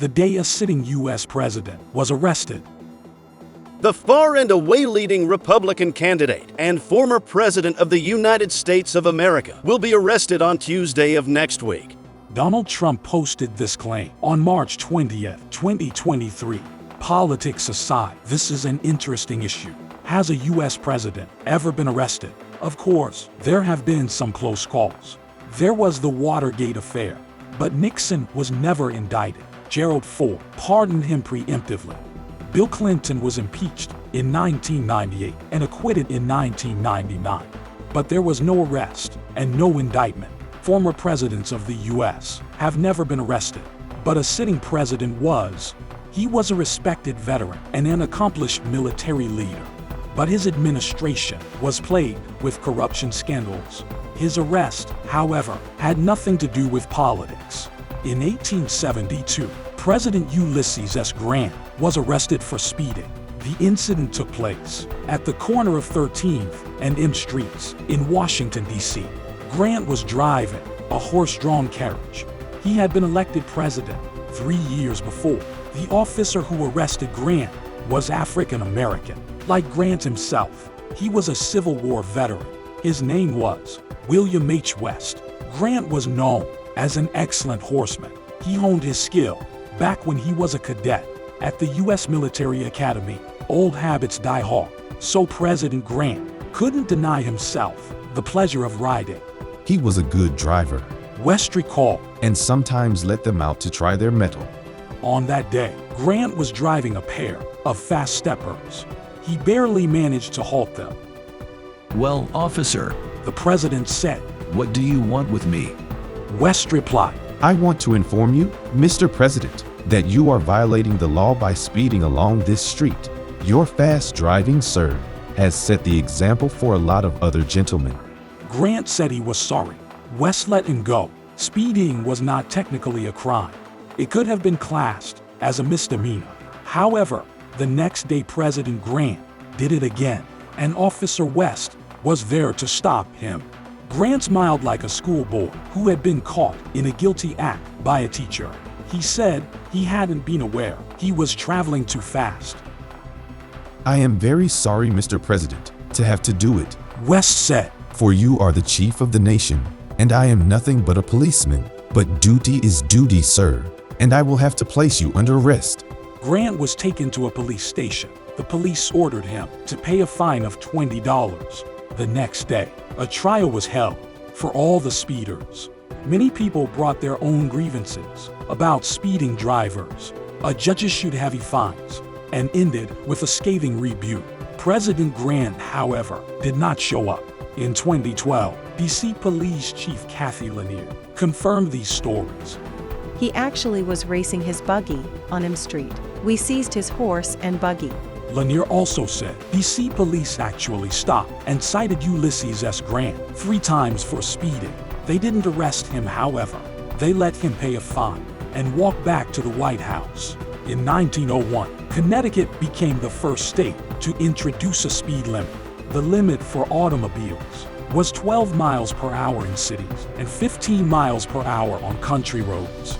the day a sitting U.S. president was arrested. The far and away leading Republican candidate and former President of the United States of America will be arrested on Tuesday of next week. Donald Trump posted this claim on March 20th, 2023. Politics aside, this is an interesting issue. Has a U.S. president ever been arrested? Of course, there have been some close calls. There was the Watergate affair, but Nixon was never indicted. Gerald Ford pardoned him preemptively. Bill Clinton was impeached in 1998 and acquitted in 1999. But there was no arrest and no indictment. Former presidents of the U.S. have never been arrested, but a sitting president was. He was a respected veteran and an accomplished military leader. But his administration was plagued with corruption scandals. His arrest, however, had nothing to do with politics. In 1872, President Ulysses S. Grant was arrested for speeding. The incident took place at the corner of 13th and M Streets in Washington, D.C. Grant was driving a horse-drawn carriage. He had been elected president 3 years before. The officer who arrested Grant was African American. Like Grant himself, he was a Civil War veteran. His name was William H. West. Grant was known as an excellent horseman. He honed his skill back when he was a cadet at the U.S. Military Academy. Old habits die hard, so President Grant couldn't deny himself the pleasure of riding. He was a good driver, West recalled. and sometimes let them out to try their mettle. On that day, Grant was driving a pair of fast steppers. He barely managed to halt them. "Well, officer, The president said. what do you want with me?" West replied. I want to inform you, Mr. President, that you are violating the law by speeding along this street. Your fast driving, sir, has set the example for a lot of other gentlemen. Grant said he was sorry. West let him go. Speeding was not technically a crime. It could have been classed as a misdemeanor. However, the next day President Grant did it again, and Officer West was there to stop him. Grant smiled like a schoolboy who had been caught in a guilty act by a teacher. He said he hadn't been aware he was traveling too fast. I am very sorry, Mr. President, to have to do it, West said. for you are the chief of the nation, and I am nothing but a policeman. But duty is duty, sir, and I will have to place you under arrest. Grant was taken to a police station. The police ordered him to pay a fine of $20. The next day, a trial was held for all the speeders. Many people brought their own grievances about speeding drivers. A judge issued heavy fines and ended with a scathing rebuke. President Grant, however, did not show up. In 2012, D.C. Police Chief Kathy Lanier confirmed these stories. He actually was racing his buggy on M Street. We seized his horse and buggy. Lanier also said D.C. police actually stopped and cited Ulysses S. Grant 3 times for speeding. They didn't arrest him, however. They let him pay a fine and walk back to the White House. In 1901, Connecticut became the first state to introduce a speed limit. The limit for automobiles was 12 miles per hour in cities and 15 miles per hour on country roads.